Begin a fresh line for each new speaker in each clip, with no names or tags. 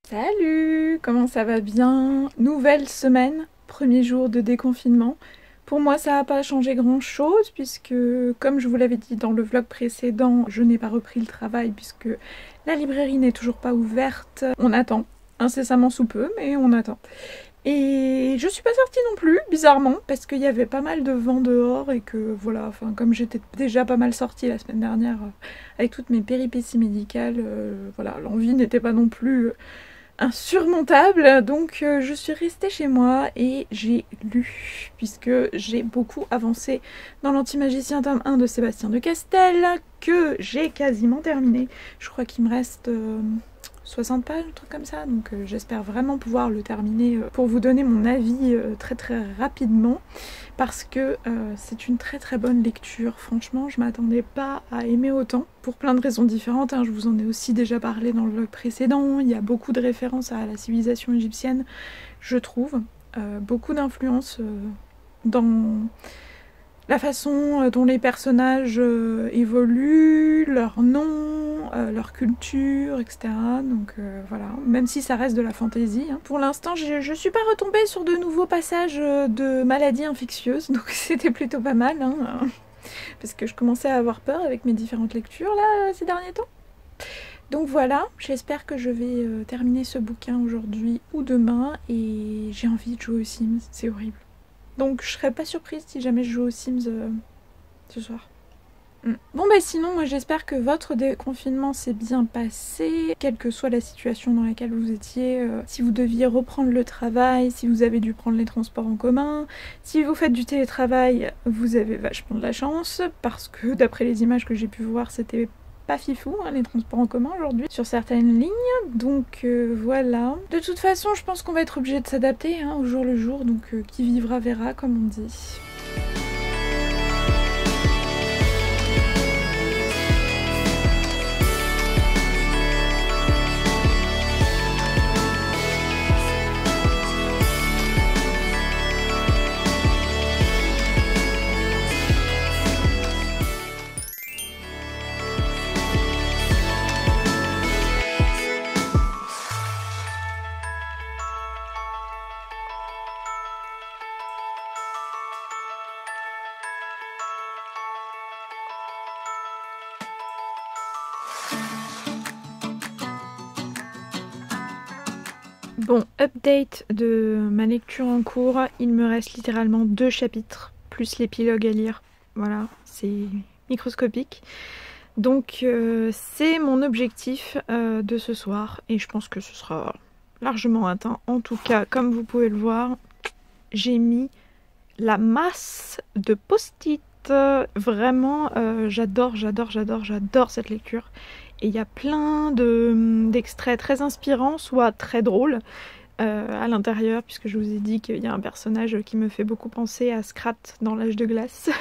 Salut, comment ça va bien? Nouvelle semaine, premier jour de déconfinement. Pour moi, ça n'a pas changé grand-chose puisque, comme je vous l'avais dit dans le vlog précédent, je n'ai pas repris le travail puisque la librairie n'est toujours pas ouverte. On attend, incessamment sous peu, mais on attend. Et je suis pas sortie non plus, bizarrement, parce qu'il y avait pas mal de vent dehors et que voilà, enfin comme j'étais déjà pas mal sortie la semaine dernière avec toutes mes péripéties médicales, voilà, l'envie n'était pas non plus insurmontable, donc je suis restée chez moi et j'ai lu, puisque j'ai beaucoup avancé dans l'Anti-Magicien tome 1 de Sébastien de Castel, que j'ai quasiment terminé. Je crois qu'il me reste 60 pages, un truc comme ça, donc j'espère vraiment pouvoir le terminer pour vous donner mon avis très rapidement, parce que c'est une très bonne lecture. Franchement, je m'attendais pas à aimer autant, pour plein de raisons différentes, hein. Je vous en ai aussi déjà parlé dans le vlog précédent. Il y a beaucoup de références à la civilisation égyptienne, je trouve, beaucoup d'influences dans la façon dont les personnages évoluent, leurs noms, leur culture, etc. Donc voilà, même si ça reste de la fantaisie, hein. Pour l'instant, je suis pas retombée sur de nouveaux passages de maladies infectieuses, donc c'était plutôt pas mal, hein, parce que je commençais à avoir peur avec mes différentes lectures là ces derniers temps. Donc voilà, j'espère que je vais terminer ce bouquin aujourd'hui ou demain, et j'ai envie de jouer aux Sims, c'est horrible. Donc je serais pas surprise si jamais je joue aux Sims ce soir. Bon bah sinon, moi j'espère que votre déconfinement s'est bien passé, quelle que soit la situation dans laquelle vous étiez, si vous deviez reprendre le travail, si vous avez dû prendre les transports en commun, si vous faites du télétravail, vous avez vachement de la chance, parce que d'après les images que j'ai pu voir, c'était pas fifou, hein, les transports en commun aujourd'hui sur certaines lignes, donc voilà. De toute façon, je pense qu'on va être obligé de s'adapter, hein, au jour le jour, donc qui vivra verra, comme on dit. Bon, update de ma lecture en cours, il me reste littéralement 2 chapitres, plus l'épilogue à lire. Voilà, c'est microscopique. Donc c'est mon objectif de ce soir, et je pense que ce sera largement atteint. En tout cas, comme vous pouvez le voir, j'ai mis la masse de post-it. Vraiment, j'adore cette lecture. Et il y a plein d'extraits très inspirants, soit très drôles à l'intérieur, puisque je vous ai dit qu'il y a un personnage qui me fait beaucoup penser à Scrat dans l'âge de glace.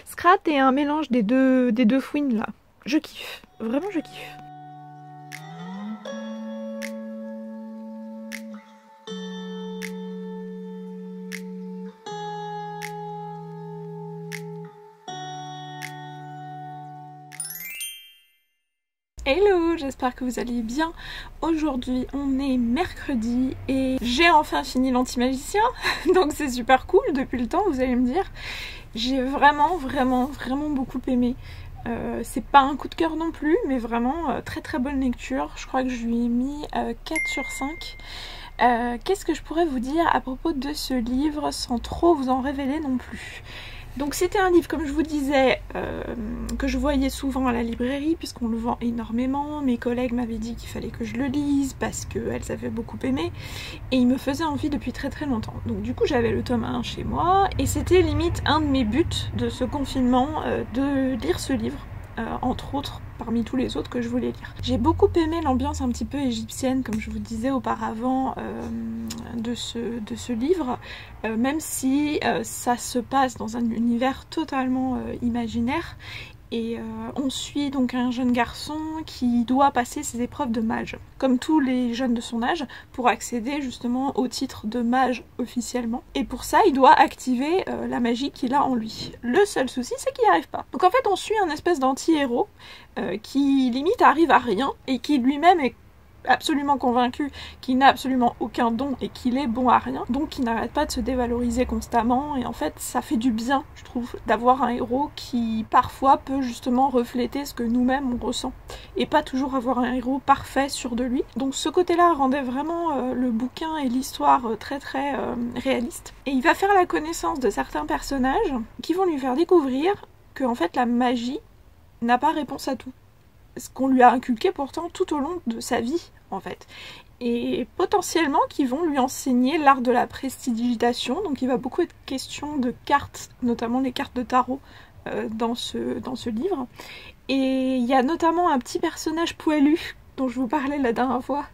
Scrat est un mélange des deux fouines là. Je kiffe, vraiment je kiffe. Hello, j'espère que vous allez bien. Aujourd'hui on est mercredi et j'ai enfin fini l'Anti-Magicien, donc c'est super cool depuis le temps, vous allez me dire. J'ai vraiment beaucoup aimé. C'est pas un coup de cœur non plus, mais vraiment très bonne lecture. Je crois que je lui ai mis 4 sur 5. Qu'est-ce que je pourrais vous dire à propos de ce livre sans trop vous en révéler non plus? Donc c'était un livre, comme je vous disais, que je voyais souvent à la librairie puisqu'on le vend énormément. Mes collègues m'avaient dit qu'il fallait que je le lise parce qu'elles avaient beaucoup aimé et il me faisait envie depuis très longtemps. Donc du coup j'avais le tome 1 chez moi et c'était limite un de mes buts de ce confinement de lire ce livre. Entre autres parmi tous les autres que je voulais lire. J'ai beaucoup aimé l'ambiance un petit peu égyptienne, comme je vous disais auparavant, de ce livre, même si ça se passe dans un univers totalement imaginaire. Et on suit donc un jeune garçon qui doit passer ses épreuves de mage, comme tous les jeunes de son âge, pour accéder justement au titre de mage officiellement. Et pour ça, il doit activer la magie qu'il a en lui. Le seul souci, c'est qu'il n'y arrive pas. Donc en fait, on suit un espèce d'anti-héros qui limite arrive à rien et qui lui-même est absolument convaincu qu'il n'a absolument aucun don et qu'il est bon à rien, donc il n'arrête pas de se dévaloriser constamment, et en fait ça fait du bien, je trouve, d'avoir un héros qui parfois peut justement refléter ce que nous-mêmes on ressent, et pas toujours avoir un héros parfait sûr de lui. Donc ce côté-là rendait vraiment le bouquin et l'histoire très réaliste. Et il va faire la connaissance de certains personnages qui vont lui faire découvrir que en fait la magie n'a pas réponse à tout. Ce qu'on lui a inculqué pourtant tout au long de sa vie, en fait. Et potentiellement qui vont lui enseigner l'art de la prestidigitation, donc il va beaucoup être question de cartes, notamment les cartes de tarot dans ce livre. Et il y a notamment un petit personnage poilu, dont je vous parlais la dernière fois,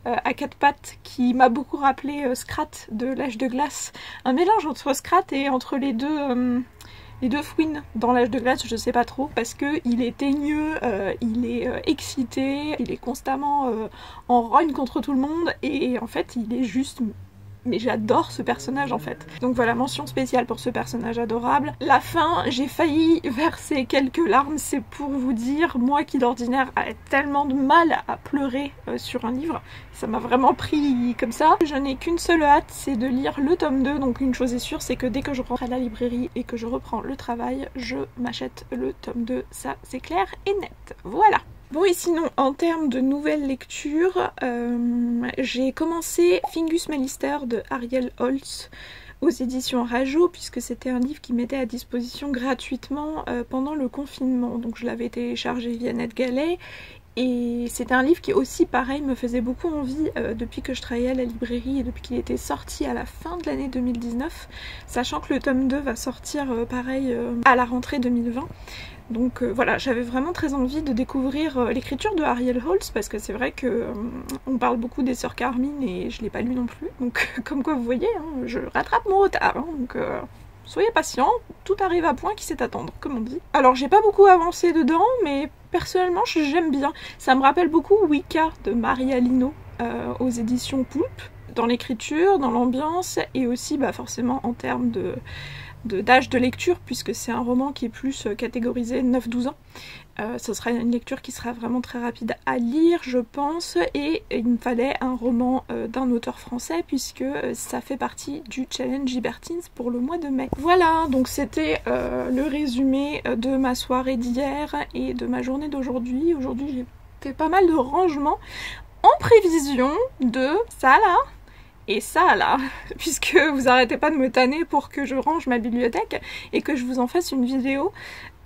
à quatre pattes, qui m'a beaucoup rappelé Scrat de l'Âge de glace. Un mélange entre Scrat et entre les deux fouines dans l'Âge de glace, je sais pas trop, parce que il est teigneux, il est excité, il est constamment en rogne contre tout le monde, et en fait il est juste... Mais j'adore ce personnage en fait. Donc voilà, mention spéciale pour ce personnage adorable. La fin, j'ai failli verser quelques larmes, c'est pour vous dire, moi qui d'ordinaire a tellement de mal à pleurer sur un livre, ça m'a vraiment pris comme ça. Je n'ai qu'une seule hâte, c'est de lire le tome 2, donc une chose est sûre, c'est que dès que je rentre à la librairie et que je reprends le travail, je m'achète le tome 2, ça c'est clair et net. Voilà. Bon, et sinon, en termes de nouvelles lectures, j'ai commencé Fingus Malister de Ariel Holz aux éditions Rajo, puisque c'était un livre qui m'était à disposition gratuitement pendant le confinement. Donc je l'avais téléchargé via NetGalley, et c'était un livre qui aussi, pareil, me faisait beaucoup envie depuis que je travaillais à la librairie et depuis qu'il était sorti à la fin de l'année 2019, sachant que le tome 2 va sortir pareil à la rentrée 2020. Donc voilà, j'avais vraiment très envie de découvrir l'écriture de Ariel Holz, parce que c'est vrai que on parle beaucoup des sœurs Carmine et je l'ai pas lu non plus. Donc comme quoi vous voyez, hein, je rattrape mon retard, hein, donc soyez patients, tout arrive à point qui sait attendre, comme on dit. Alors j'ai pas beaucoup avancé dedans, mais personnellement j'aime bien. Ça me rappelle beaucoup Wicca de Maria Lino aux éditions Poulpe, dans l'écriture, dans l'ambiance, et aussi bah, forcément en termes d'âge de lecture, puisque c'est un roman qui est plus catégorisé 9-12 ans. Ce sera une lecture qui sera vraiment très rapide à lire, je pense, et il me fallait un roman d'un auteur français, puisque ça fait partie du challenge Gibertines pour le mois de mai. Voilà, donc c'était le résumé de ma soirée d'hier et de ma journée d'aujourd'hui. Aujourd'hui j'ai fait pas mal de rangements en prévision de ça là et ça là, puisque vous arrêtez pas de me tanner pour que je range ma bibliothèque et que je vous en fasse une vidéo.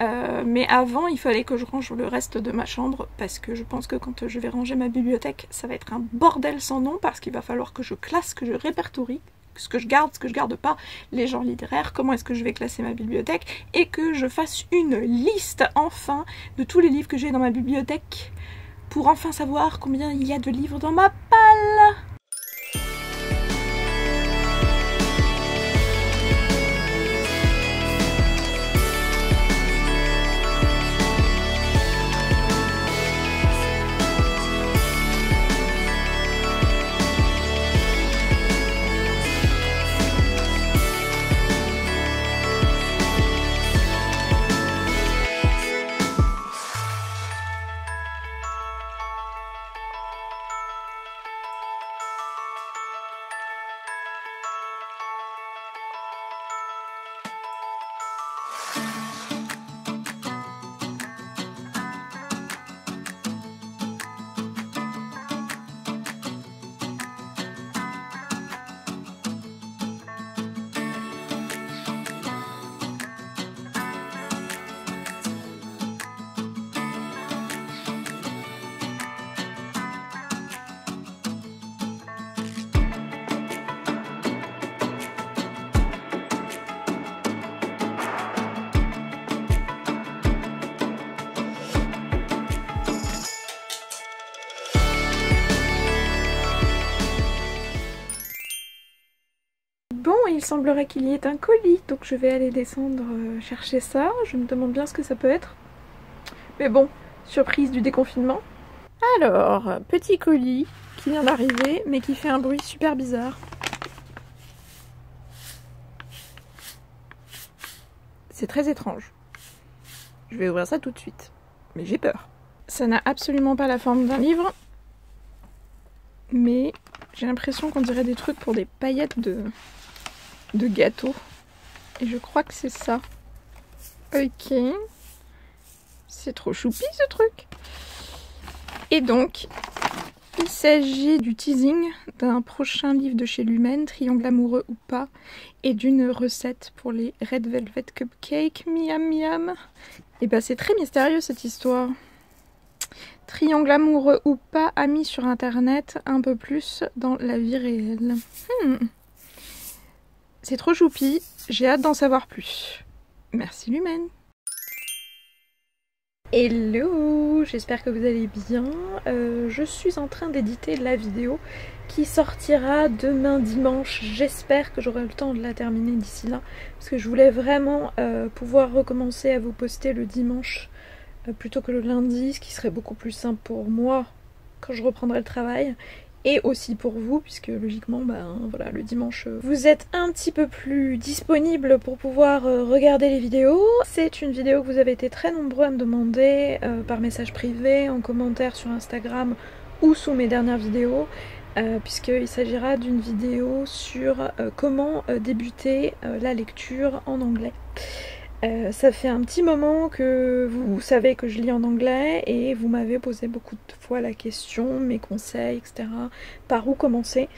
Mais avant il fallait que je range le reste de ma chambre, parce que je pense que quand je vais ranger ma bibliothèque ça va être un bordel sans nom, parce qu'il va falloir que je classe, que je répertorie ce que je garde pas, les genres littéraires, comment est-ce que je vais classer ma bibliothèque, et que je fasse une liste enfin de tous les livres que j'ai dans ma bibliothèque pour enfin savoir combien il y a de livres dans ma palle. Bon, il semblerait qu'il y ait un colis, donc je vais aller descendre chercher ça. Je me demande bien ce que ça peut être. Mais bon, surprise du déconfinement. Alors, petit colis qui vient d'arriver, mais qui fait un bruit super bizarre. C'est très étrange. Je vais ouvrir ça tout de suite. Mais j'ai peur. Ça n'a absolument pas la forme d'un livre. mais j'ai l'impression qu'on dirait des trucs pour des paillettes de gâteau. Et je crois que c'est ça. Ok. C'est trop choupi ce truc. Et donc, il s'agit du teasing d'un prochain livre de chez Lumen, Triangle amoureux ou pas, et d'une recette pour les Red Velvet Cupcakes. Miam miam. Et bah c'est très mystérieux cette histoire. Triangle amoureux ou pas, amis sur internet, un peu plus dans la vie réelle. C'est trop choupi, j'ai hâte d'en savoir plus. Merci Lumen. Hello, j'espère que vous allez bien. Je suis en train d'éditer la vidéo qui sortira demain dimanche. J'espère que j'aurai le temps de la terminer d'ici là, parce que je voulais vraiment pouvoir recommencer à vous poster le dimanche plutôt que le lundi, ce qui serait beaucoup plus simple pour moi quand je reprendrai le travail. Et aussi pour vous, puisque logiquement, voilà, le dimanche, vous êtes un petit peu plus disponible pour pouvoir regarder les vidéos. C'est une vidéo que vous avez été très nombreux à me demander par message privé, en commentaire sur Instagram ou sous mes dernières vidéos, puisqu'il s'agira d'une vidéo sur comment débuter la lecture en anglais. Ça fait un petit moment que vous savez que je lis en anglais et vous m'avez posé beaucoup de fois la question, mes conseils, etc. Par où commencer.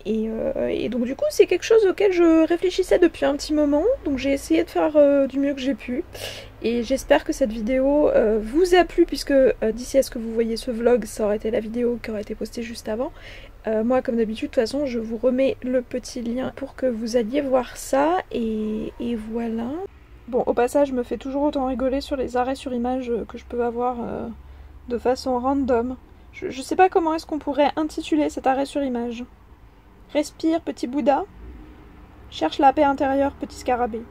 Et donc du coup c'est quelque chose auquel je réfléchissais depuis un petit moment. Donc j'ai essayé de faire du mieux que j'ai pu. Et j'espère que cette vidéo vous a plu, puisque d'ici à ce que vous voyez ce vlog, ça aurait été la vidéo qui aurait été postée juste avant. Moi comme d'habitude, de toute façon je vous remets le petit lien pour que vous alliez voir ça. Et voilà. Bon, au passage, je me fais toujours autant rigoler sur les arrêts sur image que je peux avoir de façon random. Je sais pas comment est-ce qu'on pourrait intituler cet arrêt sur image. Respire, petit Bouddha. Cherche la paix intérieure, petit scarabée.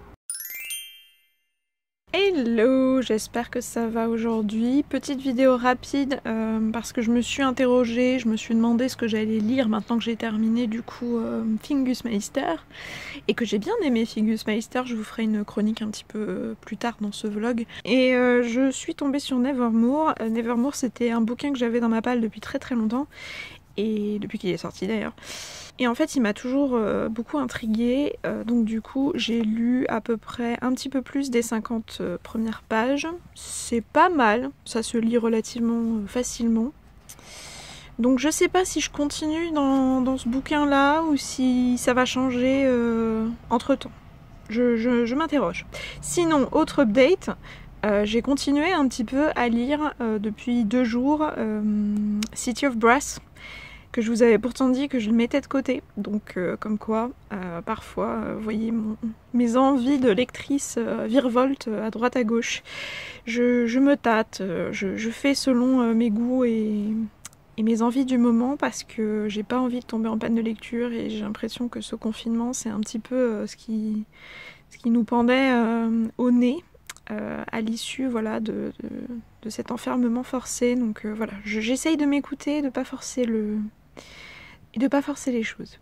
Hello, j'espère que ça va aujourd'hui. Petite vidéo rapide parce que je me suis interrogée, je me suis demandé ce que j'allais lire maintenant que j'ai terminé du coup Fingus Meister, et que j'ai bien aimé Fingus Meister. Je vous ferai une chronique un petit peu plus tard dans ce vlog. Et je suis tombée sur Nevermore. Nevermore, c'était un bouquin que j'avais dans ma palle depuis très très longtemps, et depuis qu'il est sorti d'ailleurs. Et en fait il m'a toujours beaucoup intriguée, donc du coup j'ai lu à peu près un petit peu plus des 50 premières pages. C'est pas mal, ça se lit relativement facilement. Donc je sais pas si je continue dans ce bouquin là ou si ça va changer entre temps. Je m'interroge. Sinon, autre update, j'ai continué un petit peu à lire depuis 2 jours City of Brass, que je vous avais pourtant dit que je le mettais de côté. Donc comme quoi, parfois, vous voyez, mes envies de lectrice virevoltent à droite à gauche. Je me tâte, je fais selon mes goûts et mes envies du moment, parce que j'ai pas envie de tomber en panne de lecture, et j'ai l'impression que ce confinement, c'est un petit peu ce qui nous pendait au nez à l'issue, voilà, de cet enfermement forcé. Donc voilà, j'essaye de m'écouter, de pas forcer les choses.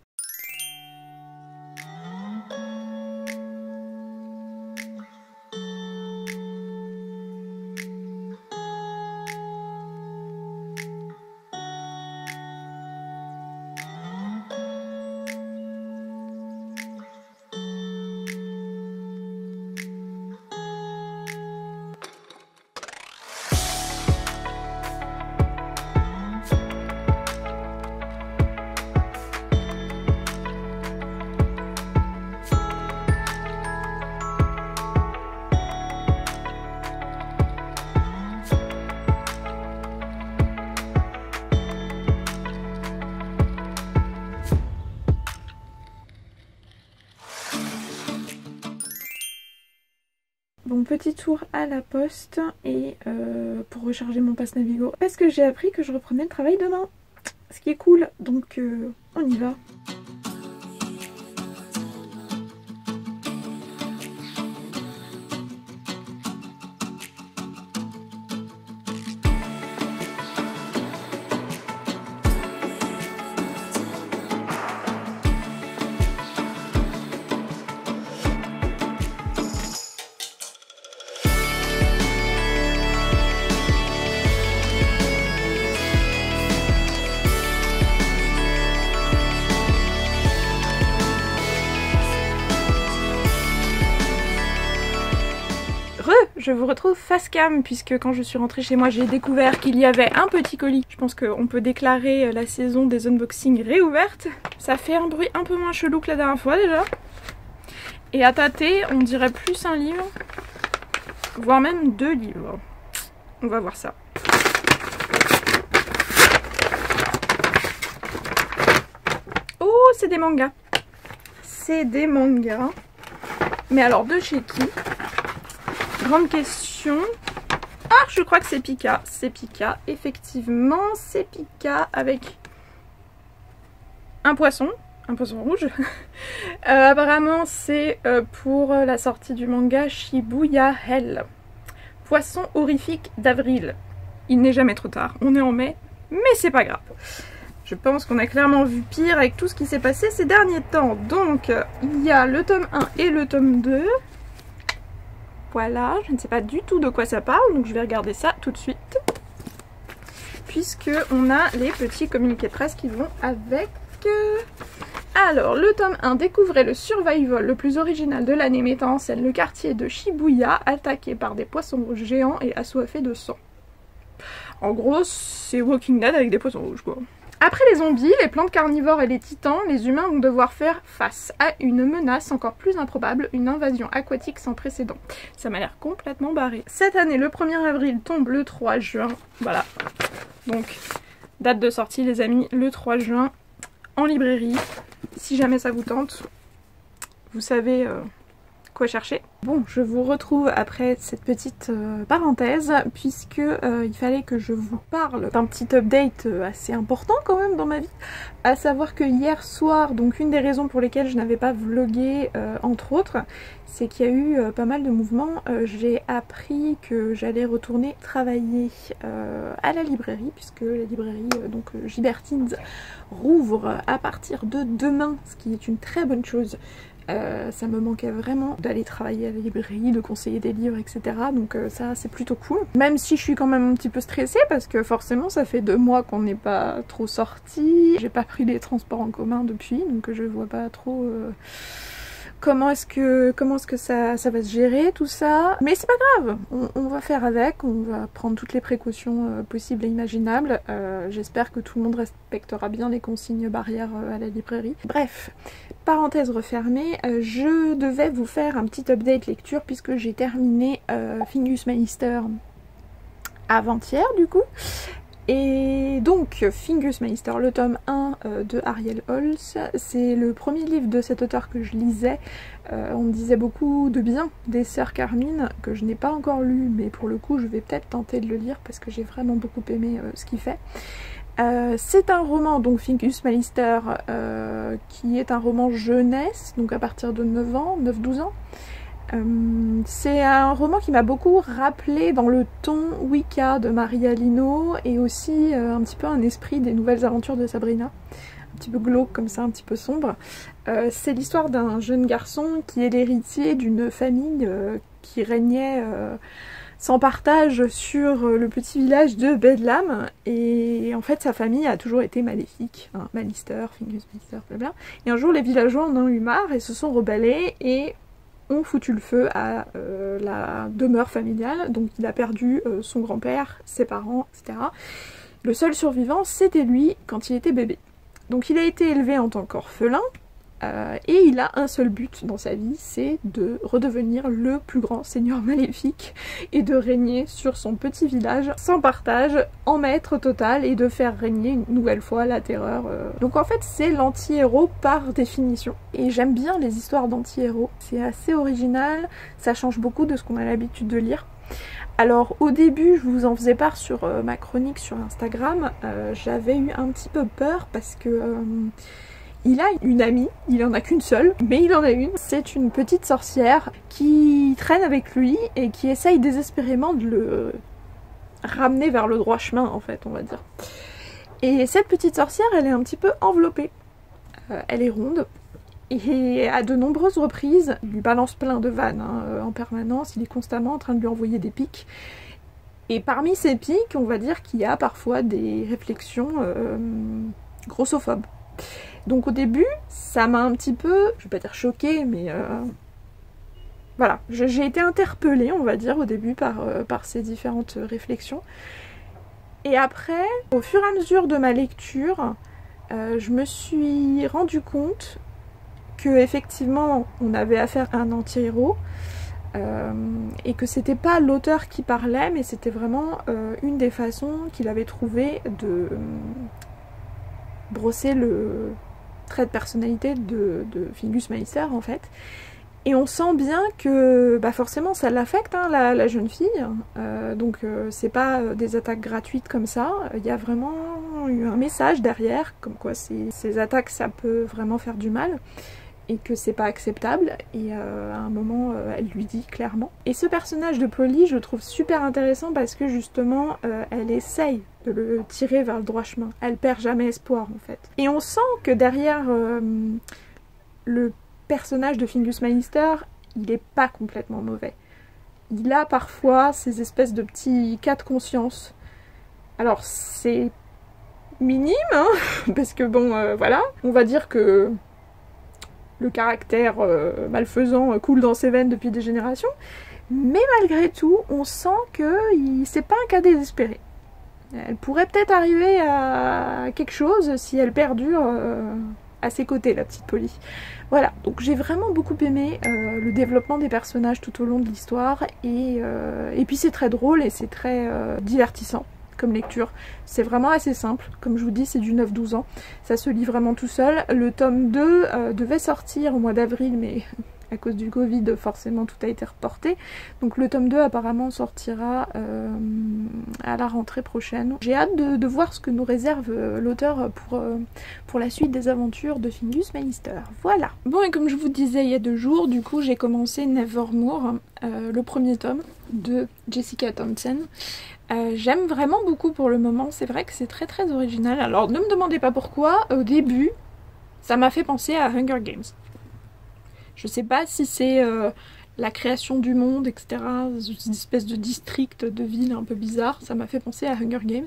Bon, petit tour à la poste et pour recharger mon pass Navigo, parce que j'ai appris que je reprenais le travail demain, ce qui est cool, donc on y va. je vous retrouve face cam puisque quand je suis rentrée chez moi j'ai découvert qu'il y avait un petit colis. Je pense qu'on peut déclarer la saison des unboxings réouverte. Ça fait un bruit un peu moins chelou que la dernière fois déjà. Et à tâter, on dirait plus un livre, voire même 2 livres. On va voir ça. Oh, c'est des mangas. C'est des mangas. Mais alors de chez qui? Grande question. Ah, je crois que c'est Pika. C'est Pika, effectivement, c'est Pika avec un poisson rouge. Apparemment, c'est pour la sortie du manga Shibuya Hell. Poisson horrifique d'avril. Il n'est jamais trop tard. On est en mai, mais c'est pas grave. Je pense qu'on a clairement vu pire avec tout ce qui s'est passé ces derniers temps. Donc, il y a le tome 1 et le tome 2. Voilà, je ne sais pas du tout de quoi ça parle, donc je vais regarder ça tout de suite. Puisque on a les petits communiqués de presse qui vont avec. Alors, le tome 1, découvrez le survival le plus original de l'année mettant en scène le quartier de Shibuya attaqué par des poissons rouges géants et assoiffés de sang. En gros, c'est Walking Dead avec des poissons rouges quoi. Après les zombies, les plantes carnivores et les titans, les humains vont devoir faire face à une menace encore plus improbable, une invasion aquatique sans précédent. Ça m'a l'air complètement barré. Cette année, le 1er avril tombe le 3 juin. Voilà. Donc, date de sortie les amis, le 3 juin en librairie. Si jamais ça vous tente, vous savez quoi chercher. Bon, je vous retrouve après cette petite parenthèse puisque il fallait que je vous parle d'un petit update assez important quand même dans ma vie, à savoir que hier soir, donc une des raisons pour lesquelles je n'avais pas vlogué entre autres, c'est qu'il y a eu pas mal de mouvements. J'ai appris que j'allais retourner travailler à la librairie puisque la librairie donc Gibertines rouvre à partir de demain, ce qui est une très bonne chose. Ça me manquait vraiment d'aller travailler à la librairie, de conseiller des livres, etc. Donc ça c'est plutôt cool. Même si je suis quand même un petit peu stressée parce que forcément ça fait 2 mois qu'on n'est pas trop sortis. J'ai pas pris les transports en commun depuis, donc je vois pas trop comment est-ce que ça va se gérer tout ça. Mais c'est pas grave, on va faire avec, on va prendre toutes les précautions possibles et imaginables. J'espère que tout le monde respectera bien les consignes barrières à la librairie. Bref, parenthèse refermée, je devais vous faire un petit update lecture puisque j'ai terminé Fingus Magister avant-hier du coup. Et donc Fingus Magister, le tome 1 de Ariel Holz, c'est le premier livre de cet auteur que je lisais. On me disait beaucoup de bien des Sœurs Carmine, que je n'ai pas encore lu, mais pour le coup je vais peut-être tenter de le lire parce que j'ai vraiment beaucoup aimé ce qu'il fait. C'est un roman, donc Fingus Magister, qui est un roman jeunesse, donc à partir de 9 ans, 9-12 ans. C'est un roman qui m'a beaucoup rappelé dans le ton Wicca de Maria Lino et aussi un petit peu un esprit des nouvelles aventures de Sabrina, un petit peu glauque comme ça, un petit peu sombre. C'est l'histoire d'un jeune garçon qui est l'héritier d'une famille qui régnait sans partage sur le petit village de Bedlam, et en fait sa famille a toujours été maléfique, hein, Magister, Fingus Magister, blabla. Et un jour les villageois en ont eu marre et se sont rebellés et ont foutu le feu à la demeure familiale, donc il a perdu son grand-père, ses parents, etc. Le seul survivant, c'était lui quand il était bébé. Donc il a été élevé en tant qu'orphelin, et il a un seul but dans sa vie, c'est de redevenir le plus grand seigneur maléfique et de régner sur son petit village sans partage, en maître total, et de faire régner une nouvelle fois la terreur. Donc en fait c'est l'anti-héros par définition. Et j'aime bien les histoires d'anti-héros, c'est assez original, ça change beaucoup de ce qu'on a l'habitude de lire. Alors au début je vous en faisais part sur ma chronique sur Instagram, j'avais eu un petit peu peur parce que il a une amie, il en a qu'une seule, mais il en a une. C'est une petite sorcière qui traîne avec lui et qui essaye désespérément de le ramener vers le droit chemin en fait, on va dire. Et cette petite sorcière, elle est un petit peu enveloppée. Elle est ronde. Et à de nombreuses reprises, il lui balance plein de vannes en permanence, il est constamment en train de lui envoyer des pics. Et parmi ces pics, on va dire qu'il y a parfois des réflexions grossophobes. Donc au début, ça m'a un petit peu, je vais pas dire choquée, mais voilà, j'ai été interpellée, on va dire, au début par ces différentes réflexions. Et après, au fur et à mesure de ma lecture, je me suis rendu compte que effectivement on avait affaire à un anti-héros et que c'était pas l'auteur qui parlait, mais c'était vraiment une des façons qu'il avait trouvé de brosser le trait de personnalité de Fingus Meister en fait. Et on sent bien que bah forcément ça l'affecte, hein, la jeune fille, donc c'est pas des attaques gratuites comme ça, il y a vraiment eu un message derrière, comme quoi ces attaques ça peut vraiment faire du mal, et que c'est pas acceptable, et à un moment elle lui dit clairement. Et ce personnage de Polly je le trouve super intéressant parce que justement elle essaye de le tirer vers le droit chemin, elle perd jamais espoir en fait. Et on sent que derrière le personnage de Fingus Meister, il est pas complètement mauvais. Il a parfois ces espèces de petits cas de conscience. Alors c'est minime, hein, parce que bon, voilà, on va dire que le caractère malfaisant coule dans ses veines depuis des générations, mais malgré tout, on sent que c'est pas un cas désespéré. Elle pourrait peut-être arriver à quelque chose si elle perdure à ses côtés, la petite Polly. Voilà, donc j'ai vraiment beaucoup aimé le développement des personnages tout au long de l'histoire, et puis c'est très drôle et c'est très divertissant comme lecture. C'est vraiment assez simple, comme je vous dis c'est du 9-12 ans, ça se lit vraiment tout seul. Le tome 2 devait sortir au mois d'avril, mais à cause du Covid forcément tout a été reporté, donc le tome 2 apparemment sortira à la rentrée prochaine. J'ai hâte de voir ce que nous réserve l'auteur pour la suite des aventures de Fingus Meister. Voilà. Bon, et comme je vous disais il y a 2 jours, du coup j'ai commencé Nevermore, le premier tome de Jessica Thompson. J'aime vraiment beaucoup pour le moment, c'est vrai que c'est très très original. Alors ne me demandez pas pourquoi, au début ça m'a fait penser à Hunger Games. Je sais pas si c'est la création du monde, etc. Une espèce de district, de ville un peu bizarre. Ça m'a fait penser à Hunger Games.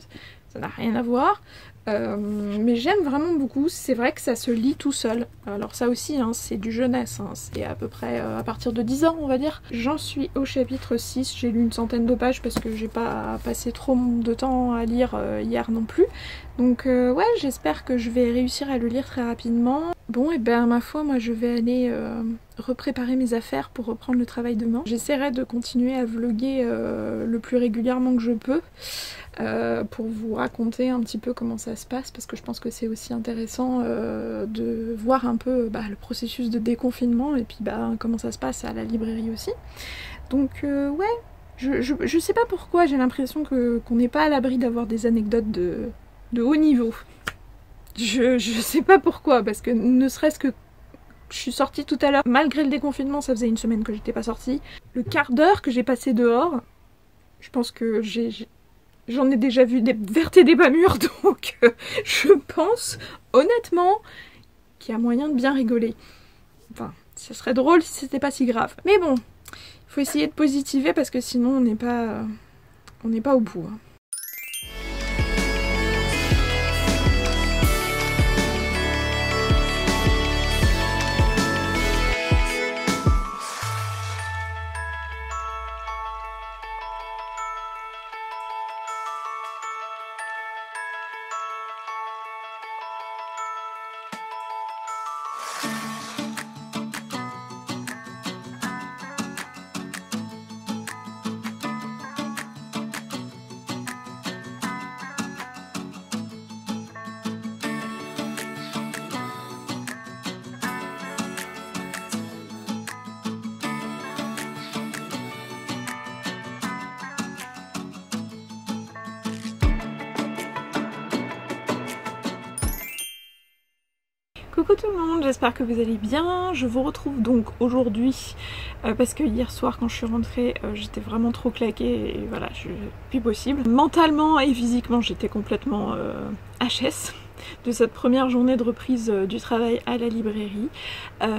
Ça n'a rien à voir. Mais j'aime vraiment beaucoup. C'est vrai que ça se lit tout seul. Alors ça aussi, hein, c'est du jeunesse. Hein. C'est à peu près à partir de 10 ans, on va dire. J'en suis au chapitre 6. J'ai lu une centaine de pages parce que j'ai pas passé trop de temps à lire hier non plus. Donc ouais, j'espère que je vais réussir à le lire très rapidement. Bon, et ben ma foi, moi je vais aller repréparer mes affaires pour reprendre le travail demain. J'essaierai de continuer à vlogger le plus régulièrement que je peux pour vous raconter un petit peu comment ça se passe, parce que je pense que c'est aussi intéressant de voir un peu le processus de déconfinement et puis comment ça se passe à la librairie aussi. Donc ouais, je sais pas pourquoi j'ai l'impression qu'on n'est pas à l'abri d'avoir des anecdotes de haut niveau. Je sais pas pourquoi, parce que ne serait-ce que je suis sortie tout à l'heure, malgré le déconfinement, ça faisait 1 semaine que j'étais pas sortie. Le quart d'heure que j'ai passé dehors, je pense que j'en ai déjà vu des vertes et des pas mûres, donc je pense honnêtement qu'il y a moyen de bien rigoler. Enfin, ça serait drôle si c'était pas si grave. Mais bon, il faut essayer de positiver parce que sinon on n'est pas au bout. Hein. Coucou tout le monde, j'espère que vous allez bien. Je vous retrouve donc aujourd'hui parce que hier soir quand je suis rentrée j'étais vraiment trop claquée et voilà, plus possible. Mentalement et physiquement j'étais complètement HS de cette première journée de reprise du travail à la librairie.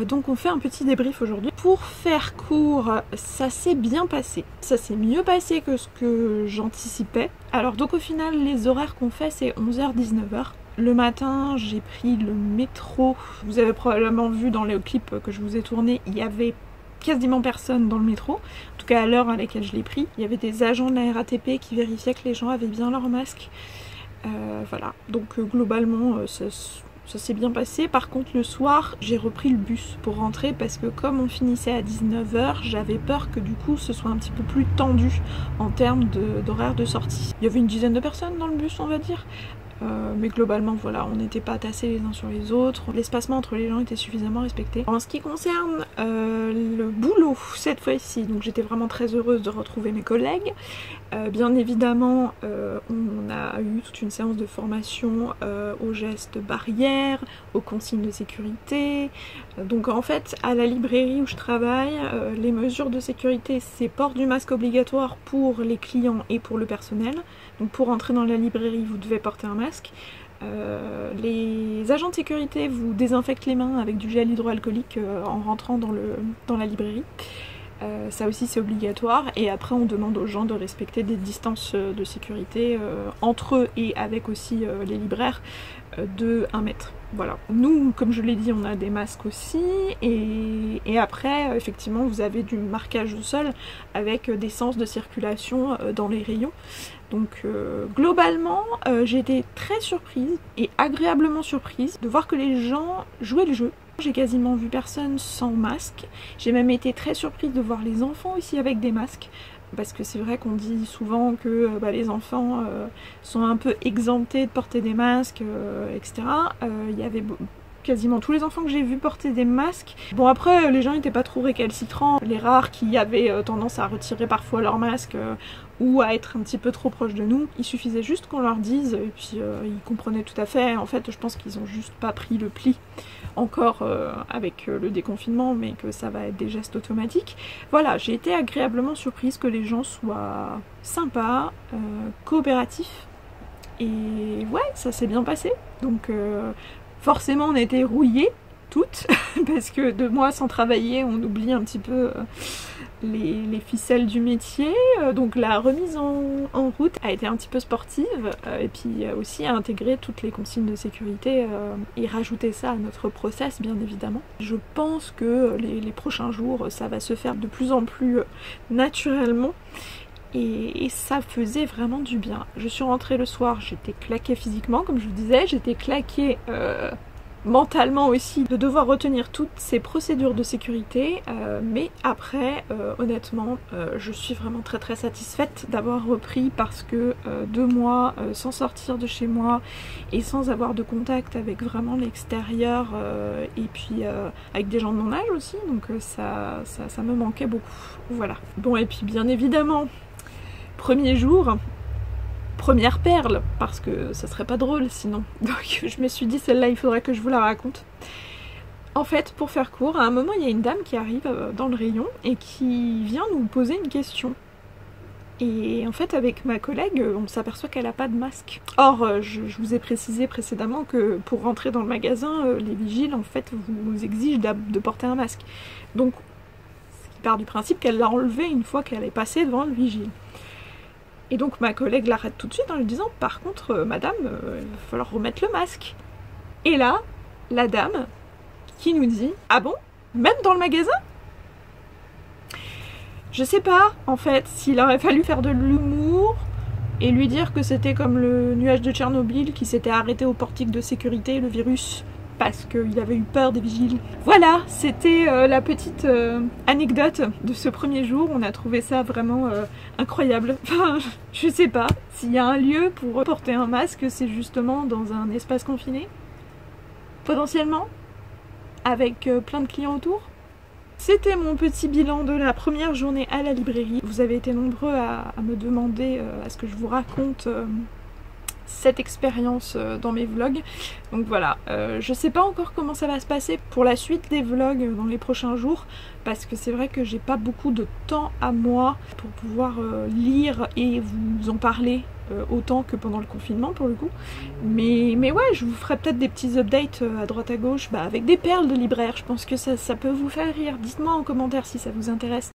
Donc on fait un petit débrief aujourd'hui. Pour faire court, ça s'est bien passé. Ça s'est mieux passé que ce que j'anticipais. Alors donc au final les horaires qu'on fait c'est 11h-19h. Le matin, j'ai pris le métro. Vous avez probablement vu dans les clips que je vous ai tourné, il y avait quasiment personne dans le métro, en tout cas à l'heure à laquelle je l'ai pris. Il y avait des agents de la RATP qui vérifiaient que les gens avaient bien leur masque. Voilà, donc globalement ça s'est bien passé. Par contre le soir j'ai repris le bus pour rentrer parce que comme on finissait à 19 h, j'avais peur que du coup ce soit un petit peu plus tendu en termes d'horaire de sortie. Il y avait une dizaine de personnes dans le bus on va dire. Mais globalement voilà, on n'était pas tassés les uns sur les autres, l'espacement entre les gens était suffisamment respecté. En ce qui concerne le boulot cette fois-ci, donc j'étais vraiment très heureuse de retrouver mes collègues. Bien évidemment on a eu toute une séance de formation aux gestes barrières, aux consignes de sécurité. Donc en fait à la librairie où je travaille, les mesures de sécurité c'est port du masque obligatoire pour les clients et pour le personnel. Donc pour entrer dans la librairie vous devez porter un masque. Les agents de sécurité vous désinfectent les mains avec du gel hydroalcoolique en rentrant dans la librairie. Ça aussi c'est obligatoire et après on demande aux gens de respecter des distances de sécurité entre eux et avec aussi les libraires de 1 mètre. Voilà. Nous, comme je l'ai dit, on a des masques aussi et après effectivement vous avez du marquage au sol avec des sens de circulation dans les rayons. Donc globalement j'ai été très surprise et agréablement surprise de voir que les gens jouaient le jeu. J'ai quasiment vu personne sans masque. J'ai même été très surprise de voir les enfants aussi avec des masques. Parce que c'est vrai qu'on dit souvent que les enfants sont un peu exemptés de porter des masques, etc. Il y avait quasiment tous les enfants que j'ai vus porter des masques. Bon après les gens n'étaient pas trop récalcitrants. Les rares qui avaient tendance à retirer parfois leur masque ou à être un petit peu trop proches de nous, il suffisait juste qu'on leur dise et puis ils comprenaient tout à fait. En fait je pense qu'ils ont juste pas pris le pli encore avec le déconfinement, mais que ça va être des gestes automatiques. Voilà, j'ai été agréablement surprise que les gens soient sympas, coopératifs et ouais, ça s'est bien passé. Donc forcément on a été rouillées toutes parce que 2 mois sans travailler on oublie un petit peu les ficelles du métier. Donc la remise en route a été un petit peu sportive et puis aussi à intégrer toutes les consignes de sécurité et rajouter ça à notre process bien évidemment. Je pense que les prochains jours ça va se faire de plus en plus naturellement. Et ça faisait vraiment du bien. Je suis rentrée le soir, j'étais claquée physiquement comme je vous disais, j'étais claquée mentalement aussi de devoir retenir toutes ces procédures de sécurité, mais après honnêtement je suis vraiment très satisfaite d'avoir repris parce que 2 mois sans sortir de chez moi et sans avoir de contact avec vraiment l'extérieur et puis avec des gens de mon âge aussi, donc ça me manquait beaucoup. Voilà. Bon et puis bien évidemment premier jour, première perle, parce que ça serait pas drôle sinon. Donc je me suis dit celle-là il faudrait que je vous la raconte. En fait, pour faire court, à un moment il y a une dame qui arrive dans le rayon et qui vient nous poser une question. Et en fait avec ma collègue on s'aperçoit qu'elle a pas de masque. Or je vous ai précisé précédemment que pour rentrer dans le magasin les vigiles en fait vous exigent de porter un masque. Donc ce qui part du principe qu'elle l'a enlevé une fois qu'elle est passée devant le vigile. Et donc ma collègue l'arrête tout de suite en lui disant par contre madame il va falloir remettre le masque. Et là la dame qui nous dit ah bon, même dans le magasin? Je sais pas en fait s'il aurait fallu faire de l'humour et lui dire que c'était comme le nuage de Tchernobyl qui s'était arrêté au portique de sécurité, le virus, parce qu'il avait eu peur des vigiles. Voilà, c'était la petite anecdote de ce premier jour. On a trouvé ça vraiment incroyable. Enfin, je sais pas, s'il y a un lieu pour porter un masque, c'est justement dans un espace confiné, potentiellement, avec plein de clients autour. C'était mon petit bilan de la première journée à la librairie. Vous avez été nombreux à me demander à ce que je vous raconte cette expérience dans mes vlogs. Donc voilà, je sais pas encore comment ça va se passer pour la suite des vlogs dans les prochains jours parce que c'est vrai que j'ai pas beaucoup de temps à moi pour pouvoir lire et vous en parler autant que pendant le confinement pour le coup. Mais ouais, je vous ferai peut-être des petits updates à droite à gauche avec des perles de libraire. Je pense que ça peut vous faire rire. Dites-moi en commentaire si ça vous intéresse.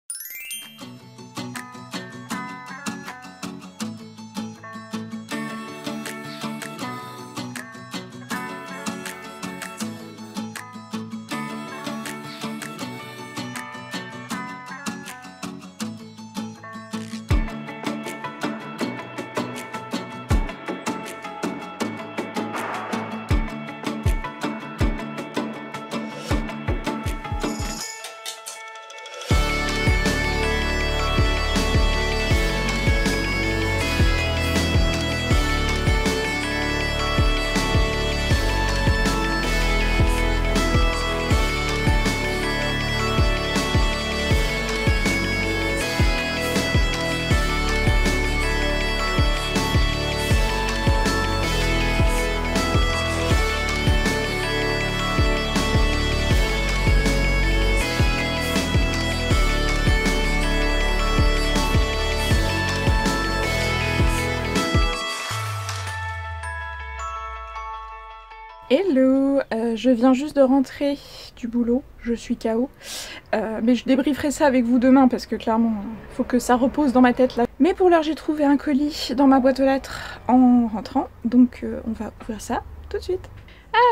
Hello, je viens juste de rentrer du boulot, je suis KO, mais je débrieferai ça avec vous demain parce que clairement il faut que ça repose dans ma tête là. Mais pour l'heure j'ai trouvé un colis dans ma boîte aux lettres en rentrant, donc on va ouvrir ça tout de suite.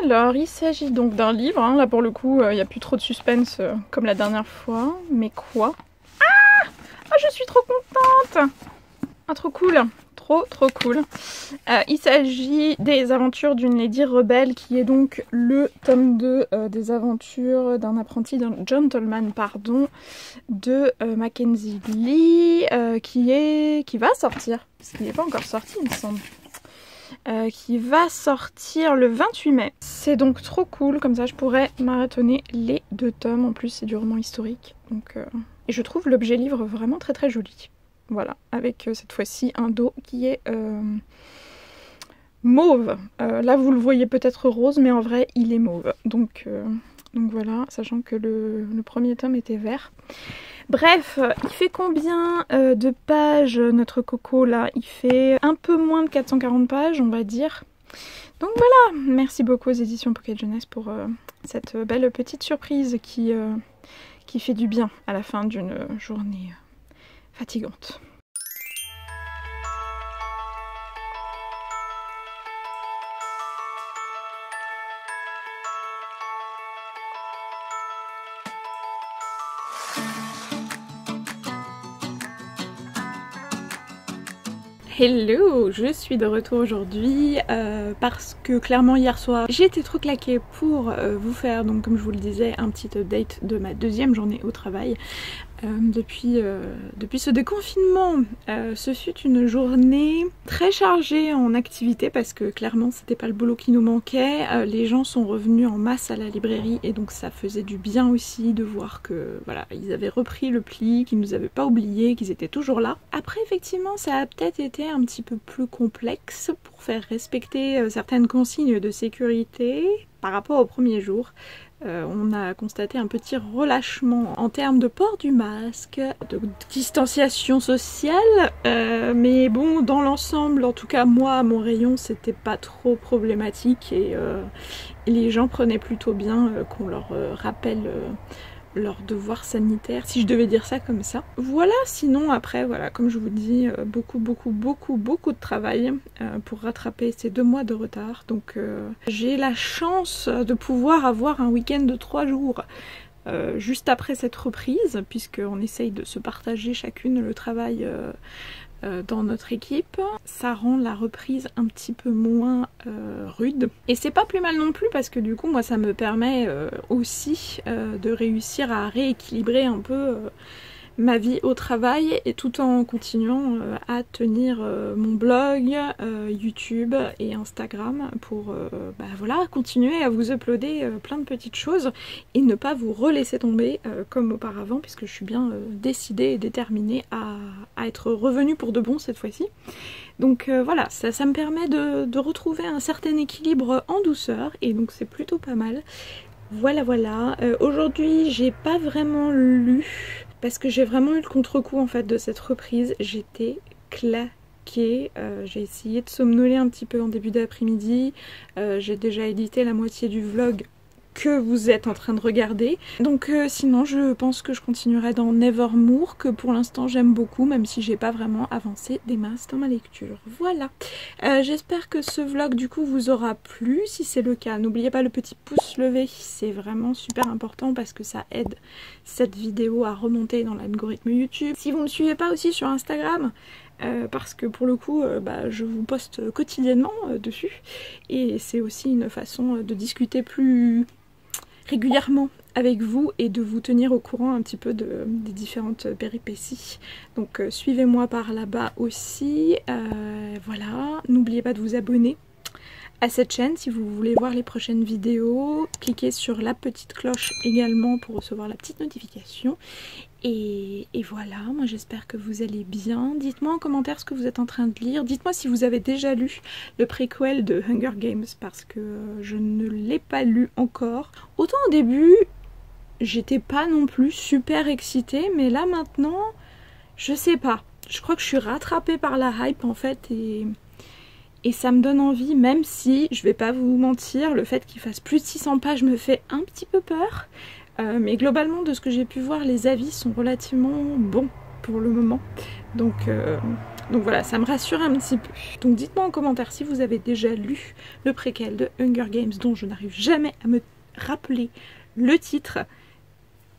Alors il s'agit donc d'un livre, hein. Là pour le coup il n'y a plus trop de suspense comme la dernière fois, mais quoi? Ah, oh, je suis trop contente! Ah, trop cool! Trop cool. Il s'agit des aventures d'une lady rebelle qui est donc le tome 2 des aventures d'un apprenti d'un gentleman pardon, de Mackenzie Lee qui va sortir, parce qu'il n'est pas encore sorti il me semble. Qui va sortir le 28 mai. C'est donc trop cool, comme ça je pourrais marathonner les 2 tomes. En plus c'est du roman historique. Donc, et je trouve l'objet livre vraiment très joli. Voilà, avec cette fois-ci un dos qui est mauve. Là vous le voyez peut-être rose, mais en vrai il est mauve. Donc voilà, sachant que le premier tome était vert. Bref, il fait combien de pages notre coco là? Il fait un peu moins de 440 pages on va dire. Donc voilà, merci beaucoup aux éditions Pocket Jeunesse pour cette belle petite surprise qui fait du bien à la fin d'une journée fatigante. Hello, je suis de retour aujourd'hui parce que clairement hier soir j'ai été trop claquée pour vous faire, donc comme je vous le disais, un petit update de ma 2e journée au travail. Depuis ce déconfinement, ce fut une journée très chargée en activités parce que clairement c'était pas le boulot qui nous manquait. Les gens sont revenus en masse à la librairie et donc ça faisait du bien aussi de voir que voilà, ils avaient repris le pli, qu'ils nous avaient pas oubliés, qu'ils étaient toujours là. Après effectivement ça a peut-être été un petit peu plus complexe pour faire respecter certaines consignes de sécurité par rapport au premier jour. On a constaté un petit relâchement en termes de port du masque, de distanciation sociale, mais bon, dans l'ensemble, en tout cas moi, à mon rayon, c'était pas trop problématique et les gens prenaient plutôt bien qu'on leur rappelle leur devoir sanitaire, si je devais dire ça comme ça. Voilà, sinon après, voilà, comme je vous dis, beaucoup de travail pour rattraper ces 2 mois de retard. Donc j'ai la chance de pouvoir avoir un week-end de 3 jours juste après cette reprise, puisqu'on essaye de se partager chacune le travail dans notre équipe. Ça rend la reprise un petit peu moins rude. Et c'est pas plus mal non plus parce que du coup moi ça me permet aussi de réussir à rééquilibrer un peu ma vie au travail et tout en continuant à tenir mon blog, YouTube et Instagram pour voilà, continuer à vous uploader plein de petites choses et ne pas vous relaisser tomber comme auparavant puisque je suis bien décidée et déterminée à être revenue pour de bon cette fois-ci. Donc voilà, ça me permet de retrouver un certain équilibre en douceur et donc c'est plutôt pas mal. Voilà. Aujourd'hui j'ai pas vraiment lu parce que j'ai vraiment eu le contre-coup en fait de cette reprise. J'étais claquée, j'ai essayé de somnoler un petit peu en début d'après-midi, j'ai déjà édité la moitié du vlog que vous êtes en train de regarder. Donc sinon je pense que je continuerai dans Nevermore, que pour l'instant j'aime beaucoup, même si j'ai pas vraiment avancé des masses dans ma lecture. Voilà, j'espère que ce vlog du coup vous aura plu. Si c'est le cas, n'oubliez pas le petit pouce levé, c'est vraiment super important parce que ça aide cette vidéo à remonter dans l'algorithme YouTube. Si vous me suivez pas aussi sur Instagram, parce que pour le coup je vous poste quotidiennement dessus et c'est aussi une façon de discuter plus régulièrement avec vous et de vous tenir au courant un petit peu des différentes péripéties. Donc suivez-moi par là-bas aussi. Voilà, n'oubliez pas de vous abonner à cette chaîne si vous voulez voir les prochaines vidéos. Cliquez sur la petite cloche également pour recevoir la petite notification. Et voilà, moi j'espère que vous allez bien. Dites-moi en commentaire ce que vous êtes en train de lire. Dites-moi si vous avez déjà lu le préquel de Hunger Games parce que je ne l'ai pas lu encore. Autant au début, j'étais pas non plus super excitée, mais là maintenant, je sais pas. Je crois que je suis rattrapée par la hype en fait et Et ça me donne envie, même si, je vais pas vous mentir, le fait qu'il fasse plus de 600 pages me fait un petit peu peur. Mais globalement, de ce que j'ai pu voir, les avis sont relativement bons pour le moment. Donc voilà, ça me rassure un petit peu. Donc dites-moi en commentaire si vous avez déjà lu le préquel de Hunger Games, dont je n'arrive jamais à me rappeler le titre.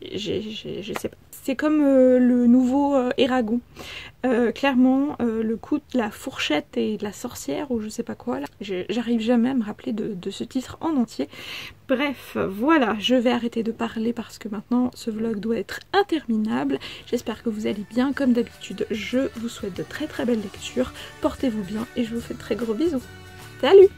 Je sais pas. C'est comme le nouveau Eragon. Clairement, le coup de la fourchette et de la sorcière, ou je sais pas quoi, là. J'arrive jamais à me rappeler de ce titre en entier. Bref, voilà, je vais arrêter de parler parce que maintenant ce vlog doit être interminable. J'espère que vous allez bien. Comme d'habitude, je vous souhaite de très très belles lectures. Portez-vous bien et je vous fais de très gros bisous. Salut!